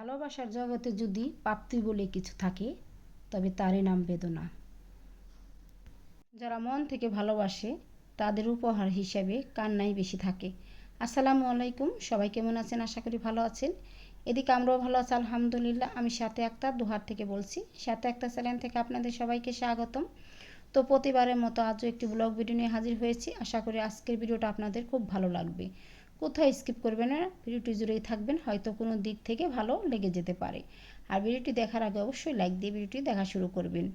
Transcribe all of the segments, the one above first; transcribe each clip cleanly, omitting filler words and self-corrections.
ভালোবাসার জগতে যদি প্রাপ্তি বলে কিছু থাকে তবে তারই নাম বেদনা। যারা মন থেকে ভালোবাসে তাদের উপহার হিসেবে কান্নাই বেশি থাকে। আসসালামু আলাইকুম, সবাই কেমন আছেন? আশা করি ভালো আছেন। এদিকে আমরাও ভালো আছি আলহামদুলিল্লাহ। আমি সাথে আক্তার দুহার থেকে বলছি। সাথে আক্তার চ্যানেল থেকে আপনাদের সবাইকে স্বাগতম। তো প্রতিবারের মতো আজও একটি ব্লগ ভিডিও নিয়ে হাজির হয়েছি। আশা করি আজকের ভিডিওটা আপনাদের খুব ভালো লাগবে। কোথাও স্কিপ করবেন না, ভিডিওটি জুড়েই থাকবেন, হয়তো কোনো দিক থেকে ভালো লেগে যেতে পারে। আর ভিডিওটি দেখার আগে অবশ্যই লাইক দিয়ে ভিডিওটি দেখা শুরু করবেন।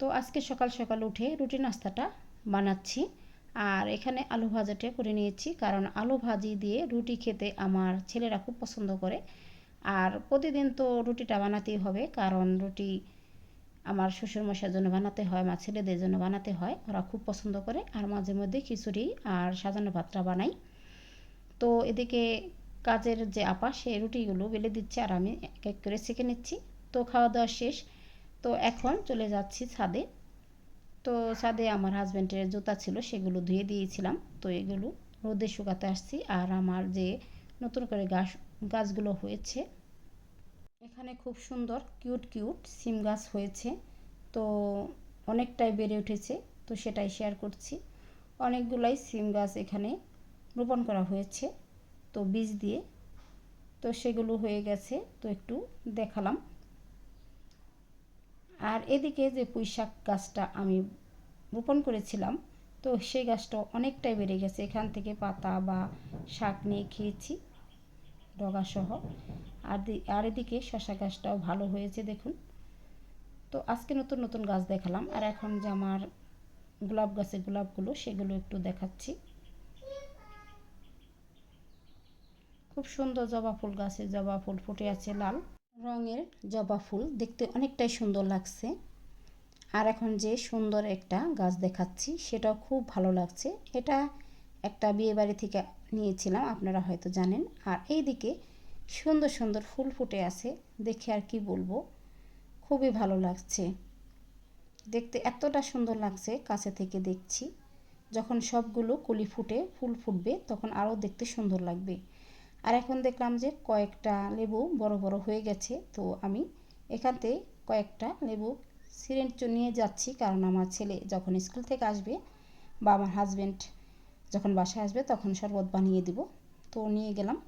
তো আজকে সকাল সকাল উঠে রুটি নাস্তাটা বানাচ্ছি। আর এখানে আলু ভাজাটা করে নিয়েছি, কারণ আলু ভাজি দিয়ে রুটি খেতে আমার ছেলেরা খুব পছন্দ করে। আর প্রতিদিন তো রুটিটা বানাতেই হবে, কারণ রুটি আমার শ্বশুরমশাইয়ের জন্য বানাতে হয়, আমার ছেলেদের জন্য বানাতে হয়, ওরা খুব পছন্দ করে। আর মাঝে মধ্যে খিচুড়ি আর সাজানো ভাতটা বানাই। তো এদিকে কাজের যে আপা সে রুটিগুলো বেলে দিচ্ছে আর আমি এক এক করে সেঁকে নিচ্ছি। তো খাওয়া দাওয়া শেষ। তো এখন চলে যাচ্ছি ছাদে। তো ছাদে আমার হাজব্যান্ডের জুতা ছিল, সেগুলো ধুয়ে দিয়েছিলাম। তো এগুলো রোদে শুকাতে আসছি। আর আমার যে নতুন করে গাছগুলো হয়েছে, এখানে খুব সুন্দর কিউট কিউট সিম গাছ হয়েছে। তো অনেকটাই বেড়ে উঠেছে, তো সেটাই শেয়ার করছি। অনেকগুলাই সিম গাছ এখানে রোপণ করা হয়েছে, তো বীজ দিয়ে। তো সেগুলো হয়ে গেছে, তো একটু দেখালাম। আর এদিকে যে পুঁইশাক গাছটা আমি রোপণ করেছিলাম, তো সেই গাছটা অনেকটাই বেড়ে গেছে। এখান থেকে পাতা বা শাক নিয়ে খেয়েছি ডগাসহ। আর এদিকে শশা গাছটাও ভালো হয়েছে দেখুন। তো আজকে নতুন নতুন গাছ দেখালাম। আর এখন যে আমার গোলাপ গাছের গোলাপগুলো, সেগুলো একটু দেখাচ্ছি। খুব সুন্দর জবা ফুল গাছে জবা ফুল ফুটে আছে, লাল রঙের জবা ফুল, দেখতে অনেকটাই সুন্দর লাগছে। আর এখন যে সুন্দর একটা গাছ দেখাচ্ছি, সেটাও খুব ভালো লাগছে। এটা একটা বিয়ে বাড়ি থেকে নিয়েছিলাম, আপনারা হয়তো জানেন। আর এইদিকে সুন্দর সুন্দর ফুল ফুটে আছে, দেখে আর কি বলবো, খুবই ভালো লাগছে দেখতে। এতটা সুন্দর লাগছে কাছে থেকে দেখছি। যখন সবগুলো কলি ফুটে ফুল ফুটবে তখন আরও দেখতে সুন্দর লাগবে। আর এখন দেখলাম যে কয়েকটা লেবু বড় বড় হয়ে গেছে। তো আমি এখান থেকে কয়েকটা লেবু ছিঁড়ে নিয়ে যাচ্ছি, কারণ আমার ছেলে যখন স্কুল থেকে আসবে বা আমার হাজব্যান্ড যখন বাসায় আসবে তখন শরবত বানিয়ে দিব। তো নিয়ে গেলাম।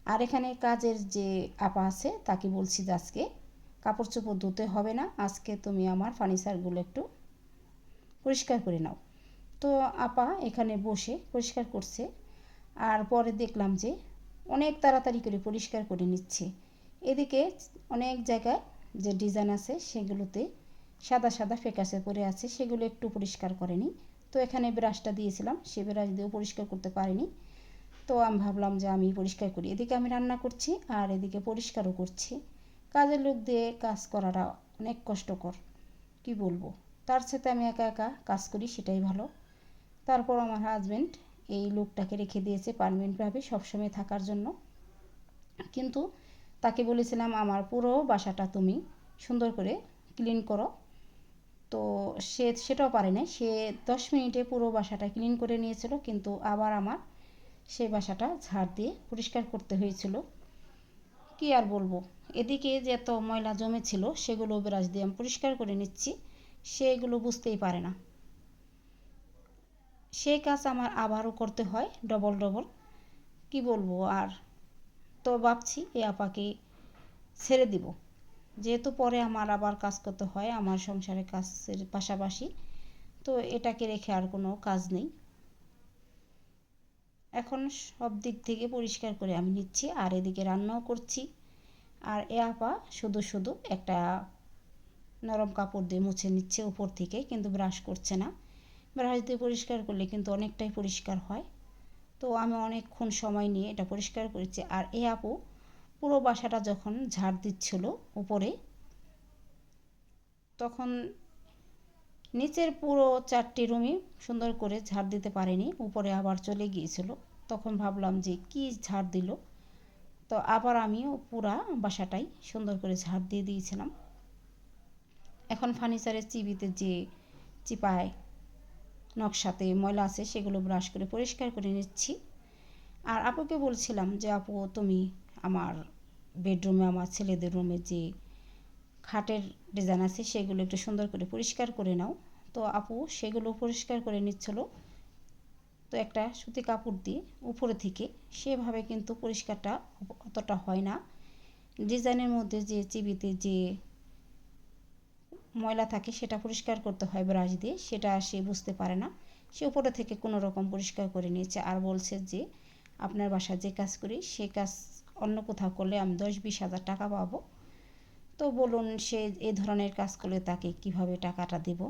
আর এখানে কাজের যে আপা আছে তাকে বলছি যে আজকে কাপড় চোপড় ধুতে হবে না, আজকে তুমি আমার ফার্নিচারগুলো একটু পরিষ্কার করে নাও। তো আপা এখানে বসে পরিষ্কার করছে। আর পরে দেখলাম যে অনেক তাড়াতাড়ি করে পরিষ্কার করে নিচ্ছে। এদিকে অনেক জায়গায় যে ডিজাইন আছে সেগুলোতে সাদা সাদা ফ্যাকাসে পড়ে আছে, সেগুলো একটু পরিষ্কার করেনি। তো এখানে ব্রাশটা দিয়েছিলাম, সে ব্রাশ দিয়েও পরিষ্কার করতে পারিনি। তো আমি ভাবলাম যে আমি পরিষ্কার করি। এদিকে আমি রান্না করছি আর এদিকে পরিষ্কারও করছি। কাজের লোক দিয়ে কাজ করাটা অনেক কষ্টকর, কি বলবো। তার সাথে আমি একা একা কাজ করি, সেটাই ভালো। তারপর আমার হাজব্যান্ড এই লোকটাকে রেখে দিয়েছে পার্মানেন্টভাবে সবসময় থাকার জন্য। কিন্তু তাকে বলেছিলাম আমার পুরো বাসাটা তুমি সুন্দর করে ক্লিন করো। তো সেটাও পারে না। সে 10 মিনিটে পুরো বাসাটা ক্লিন করে নিয়েছিল, কিন্তু আবার আমার সেই বাসাটা ঝাড় দিয়ে পরিষ্কার করতে হয়েছিল। কি আর বলবো। এদিকে যে এত ময়লা জমেছিল সেগুলো ব্রাশ দিয়ে আমি পরিষ্কার করে নিচ্ছি, সেগুলো বুঝতেই পারে না। সেই কাজ আমার আবারও করতে হয় ডবল ডবল, কি বলবো আর। তো ভাবছি এই আপাকে ছেড়ে দিব, যেহেতু পরে আমার আবার কাজ করতে হয় আমার সংসারের কাজের পাশাপাশি। তো এটাকে রেখে আর কোনো কাজ নেই। এখন সব দিক থেকে পরিষ্কার করে আমি নিচ্ছি আর এদিকে রান্নাও করছি। আর এ আপা শুধু শুধু একটা নরম কাপড় দিয়ে মুছে নিচ্ছে উপর থেকে, কিন্তু ব্রাশ করছে না। ব্রাশ দিয়ে পরিষ্কার করলে কিন্তু অনেকটাই পরিষ্কার হয়। তো আমি অনেকক্ষণ সময় নিয়ে এটা পরিষ্কার করেছি। আর এ আপু পুরো বাসাটা যখন ঝাড় দিচ্ছিল উপরে, তখন নিচের পুরো 4টি রুমই সুন্দর করে ঝাড় দিতে পারেনি, উপরে আবার চলে গিয়েছিল। তখন ভাবলাম যে কি ঝাড় দিল। তো আবার আমিও পুরা বাসাটাই সুন্দর করে ঝাড় দিয়ে দিয়েছিলাম। এখন ফার্নিচারের চিবিতে যে চিপায় নকশাতে ময়লা আছে সেগুলো ব্রাশ করে পরিষ্কার করে নিচ্ছি। আর আপুকে বলছিলাম যে আপু তুমি আমার বেডরুমে আমার ছেলেদের রুমে যে খাটের ডিজাইন আছে সেগুলো একটু সুন্দর করে পরিষ্কার করে নাও। তো আপু সেগুলো পরিষ্কার করে নিচ্ছিল। তো একটা সুতি কাপড় দিয়ে উপরে থেকে সেভাবে কিন্তু পরিষ্কারটা অতটা হয় না। ডিজাইনের মধ্যে যে চিবিতে যে ময়লা থাকে সেটা পরিষ্কার করতে হয় ব্রাশ দিয়ে, সেটা সে বুঝতে পারে না। সে উপরে থেকে কোনো রকম পরিষ্কার করে নিয়েছে আর বলছে যে আপনার বাসায় যে কাজ করি সে কাজ অন্য কোথাও করলে আমি 10-20 হাজার টাকা পাবো। তো বলুন সে এই ধরনের কাজ করলে তাকে কিভাবে টাকাটা দেব?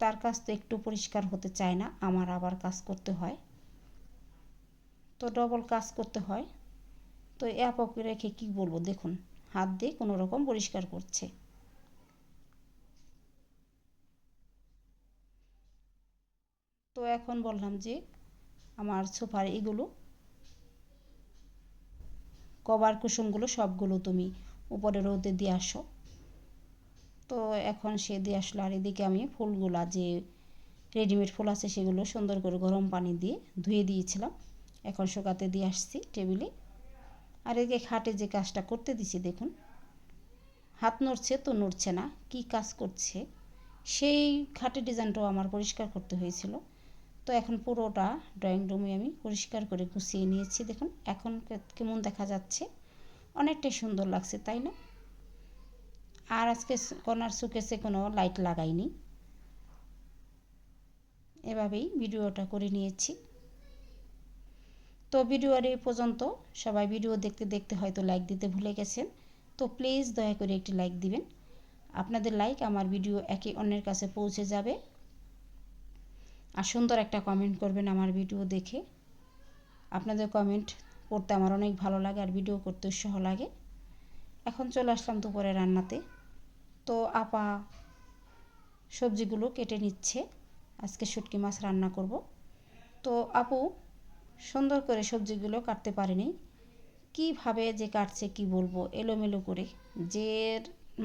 তার কাজ তো একটু পরিষ্কার হতে চায় না, আমার আবার কাজ করতে হয়, তো ডবল কাজ করতে হয়। তো এ আপাকে রেখে কি বলবো, দেখুন হাত দিয়ে কোনো রকম পরিষ্কার করছে। তো এখন বললাম যে আমার সোফার এগুলো কভার কুশনগুলো সবগুলো তুমি উপরে রোদে দিয়ে আসো। তো এখন সে দিয়ে আসলো আর এদিকে আমি ফুলগুলা যে রেডিমেড ফুল আছে সেগুলো সুন্দর করে গরম পানি দিয়ে ধুয়ে দিয়েছিলাম, এখন শুকাতে দিয়ে আসছি টেবিলে। আর এদিকে খাটে যে কাজটা করতে দিছি দেখুন, হাত নড়ছে তো নড়ছে না, কি কাজ করছে। সেই খাটের ডিজাইনটাও আমার পরিষ্কার করতে হয়েছিল। তো এখন পুরোটা ড্রয়িং রুমে আমি পরিষ্কার করে গুছিয়ে নিয়েছি, দেখুন এখন কেমন দেখা যাচ্ছে, অনেকটাই সুন্দর লাগছে তাই না? আর আজকে কর্নার শোকেসে কোনো লাইট লাগাইনি, এভাবেই ভিডিওটা করে নিয়েছি। তো ভিডিওর এই পর্যন্ত, সবাই ভিডিও দেখতে দেখতে হয়তো লাইক দিতে ভুলে গেছেন, তো প্লিজ দয়া করে একটি লাইক দিবেন। আপনাদের লাইক আমার ভিডিও একে অন্যের কাছে পৌঁছে যাবে। আর সুন্দর একটা কমেন্ট করবেন আমার ভিডিও দেখে, আপনাদের কমেন্ট পড়তে আমার অনেক ভালো লাগে আর ভিডিও করতে উৎসাহ লাগে। এখন চলে আসলাম দুপুরে রান্নাতে। তো আপা সবজিগুলো কেটে নিচ্ছে, আজকে শুটকি মাছ রান্না করব। তো আপু সুন্দর করে সবজিগুলো কাটতে পারেনি, কীভাবে যে কাটছে কি বলবো, এলোমেলো করে, যে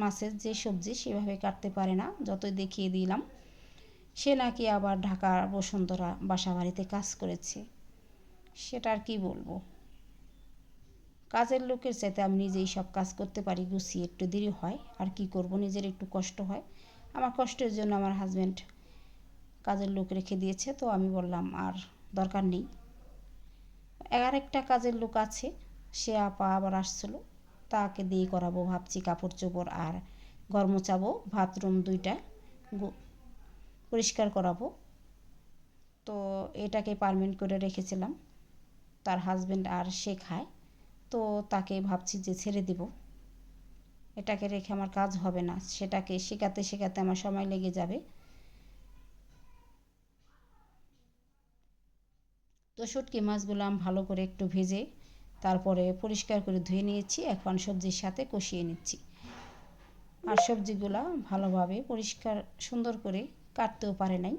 মাছের যে সবজি সেভাবে কাটতে পারে না, যতই দেখিয়ে দিলাম। সে নাকি আবার ঢাকার বসুন্ধরা বাসা বাড়িতে কাজ করেছে, সেটা আর কি বলবো। কাজের লোকের চাইতে আমি নিজেই সব কাজ করতে পারি গুছিয়ে, একটু দেরি হয় আর কি করব, নিজের একটু কষ্ট হয়। আমার কষ্টের জন্য আমার হাজব্যান্ড কাজের লোক রেখে দিয়েছে, তো আমি বললাম আর দরকার নেই। আর একটা কাজের লোক আছে, সে আপা আবার আসছিল, তাকে দিয়ে করাবো ভাবছি, কাপড় চোপড় আর ঘর মোছাবো, বাথরুম দুইটা পরিষ্কার করাবো। তো এটাকে পারমেন্ট করে রেখেছিলাম, তার হাজব্যান্ড আর সে খায়, তো তাকে ভাবছি যে ছেড়ে দিব, এটাকে রেখে আমার কাজ হবে না, সেটাকে শেখাতে শেখাতে আমার সময় লেগে যাবে। তো শুটকি মাছগুলো আমি ভালো করে একটু ভেজে তারপরে পরিষ্কার করে ধুয়ে নিয়েছি, এখন সবজির সাথে কষিয়ে নিচ্ছি। আর সবজিগুলো ভালোভাবে পরিষ্কার সুন্দর করে কাটতেও পারে নাই।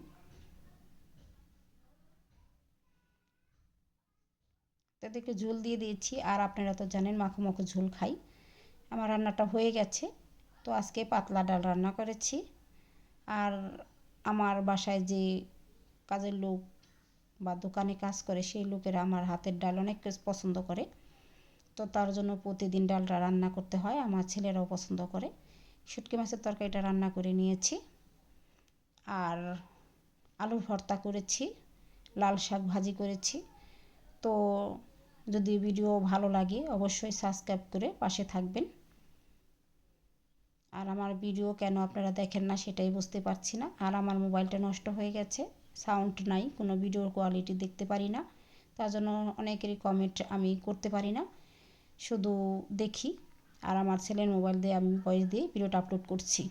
তাতে একটু ঝোল দিয়ে দিয়েছি, আর আপনারা তো জানেন মাখো মাখো ঝোল খাই। আমার রান্নাটা হয়ে গেছে। তো আজকে পাতলা ডাল রান্না করেছি। আর আমার বাসায় যে কাজের লোক বা দোকানে কাজ করে সেই লোকেরা আমার হাতের ডাল অনেক পছন্দ করে, তো তার জন্য প্রতিদিন ডালটা রান্না করতে হয়, আমার ছেলেরাও পছন্দ করে। শুটকি মাছের তরকারিটা রান্না করে নিয়েছি, আর আলুর ভর্তা করেছি, লাল শাক ভাজি করেছি। তো যদি ভিডিও ভালো লাগে অবশ্যই সাবস্ক্রাইব করে পাশে থাকবেন। আর আমার ভিডিও কেন আপনারা দেখেন না সেটাই বুঝতে পারছি না। আর আমার মোবাইলটা নষ্ট হয়ে গেছে, সাউন্ড নাই, কোনো ভিডিওর কোয়ালিটি দেখতে পারি না, তার জন্য অনেকেরই কমেন্ট আমি করতে পারি না, শুধু দেখি। আর আমার ছেলের মোবাইল দিয়ে আমি ভয়েস দিয়ে ভিডিওটা আপলোড করছি।